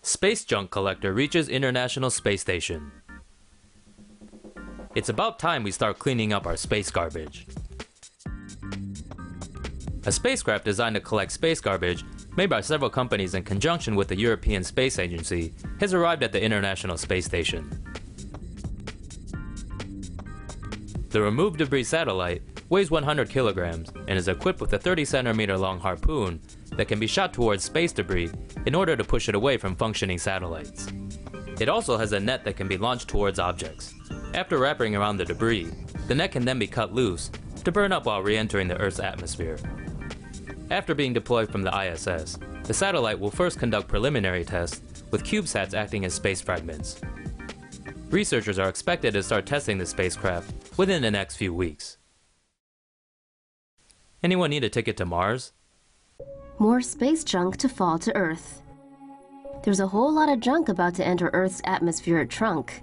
Space junk collector reaches International Space Station. It's about time we start cleaning up our space garbage. A spacecraft designed to collect space garbage, made by several companies in conjunction with the European Space Agency, has arrived at the International Space Station. The removed debris satellite weighs 100 kilograms and is equipped with a 30-centimeter long harpoon that can be shot towards space debris in order to push it away from functioning satellites. It also has a net that can be launched towards objects. After wrapping around the debris, the net can then be cut loose to burn up while re-entering the Earth's atmosphere. After being deployed from the ISS, the satellite will first conduct preliminary tests with CubeSats acting as space fragments. Researchers are expected to start testing the spacecraft within the next few weeks. Anyone need a ticket to Mars? More space junk to fall to Earth. There's a whole lot of junk about to enter Earth's atmospheric trunk.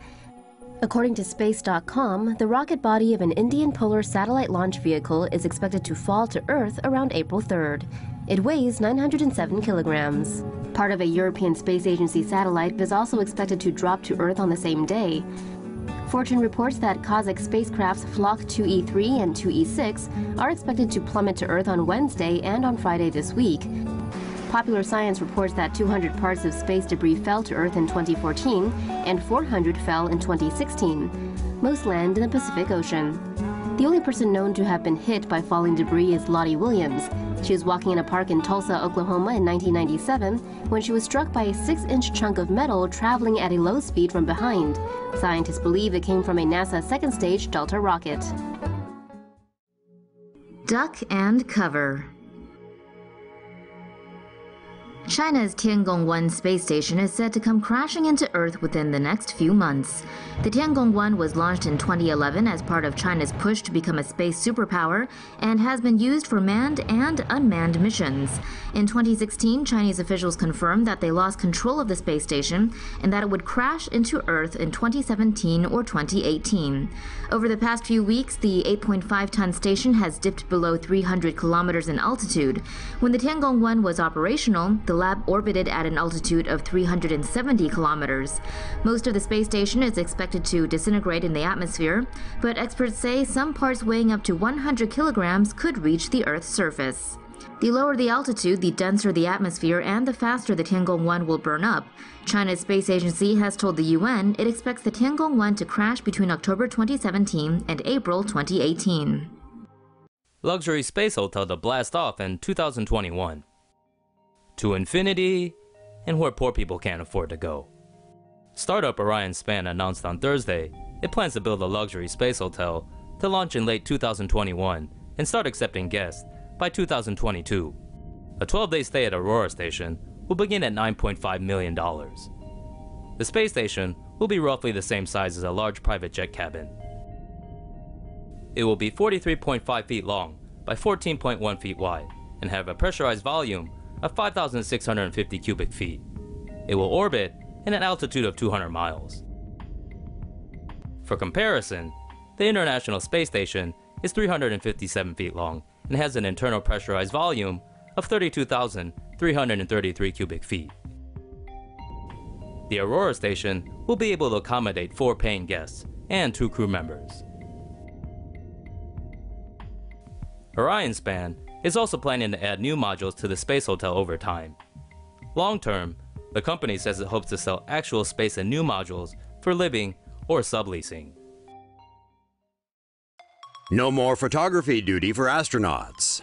According to Space.com, the rocket body of an Indian Polar Satellite Launch Vehicle is expected to fall to Earth around April 3rd. It weighs 907 kilograms. Part of a European Space Agency satellite is also expected to drop to Earth on the same day. Fortune reports that Kazakh spacecrafts Flok 2E3 and 2E6 are expected to plummet to Earth on Wednesday and on Friday this week. Popular Science reports that 200 parts of space debris fell to Earth in 2014 and 400 fell in 2016. Most land in the Pacific Ocean. The only person known to have been hit by falling debris is Lottie Williams. She was walking in a park in Tulsa, Oklahoma in 1997 when she was struck by a 6-inch chunk of metal traveling at a low speed from behind. Scientists believe it came from a NASA second-stage Delta rocket. Duck and cover. China's Tiangong-1 space station is said to come crashing into Earth within the next few months. The Tiangong-1 was launched in 2011 as part of China's push to become a space superpower and has been used for manned and unmanned missions. In 2016, Chinese officials confirmed that they lost control of the space station and that it would crash into Earth in 2017 or 2018. Over the past few weeks, the 8.5-ton station has dipped below 300 kilometers in altitude. When the Tiangong-1 was operational, the lab orbited at an altitude of 370 kilometers. Most of the space station is expected to disintegrate in the atmosphere, but experts say some parts weighing up to 100 kilograms could reach the Earth's surface. The lower the altitude, the denser the atmosphere, and the faster the Tiangong-1 will burn up. China's space agency has told the UN it expects the Tiangong-1 to crash between October 2017 and April 2018. Luxury space hotel to blast off in 2021. To infinity and where poor people can't afford to go. Startup Orion Span announced on Thursday it plans to build a luxury space hotel to launch in late 2021 and start accepting guests by 2022. A 12-day stay at Aurora Station will begin at $9.5 million. The space station will be roughly the same size as a large private jet cabin. It will be 43.5 feet long by 14.1 feet wide and have a pressurized volume of 5,650 cubic feet. It will orbit at an altitude of 200 miles. For comparison, the International Space Station is 357 feet long and has an internal pressurized volume of 32,333 cubic feet. The Aurora Station will be able to accommodate 4 paying guests and 2 crew members. Orion Span is also planning to add new modules to the space hotel over time. Long term, the company says it hopes to sell actual space and new modules for living or subleasing. No more photography duty for astronauts.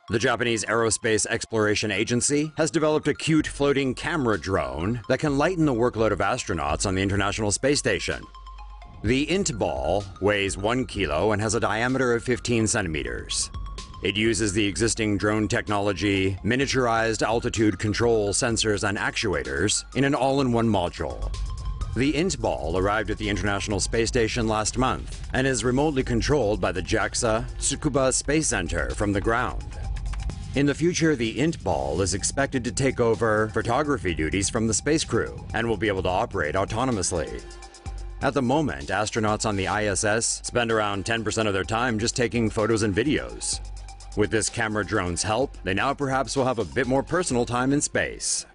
The Japanese Aerospace Exploration Agency has developed a cute floating camera drone that can lighten the workload of astronauts on the International Space Station. The INT ball weighs 1 kilo and has a diameter of 15 centimeters. It uses the existing drone technology, miniaturized altitude control sensors and actuators in an all-in-one module. The INT ball arrived at the International Space Station last month and is remotely controlled by the JAXA Tsukuba Space Center from the ground. In the future, the INT ball is expected to take over photography duties from the space crew and will be able to operate autonomously. At the moment, astronauts on the ISS spend around 10% of their time just taking photos and videos. With this camera drone's help, they now perhaps will have a bit more personal time in space.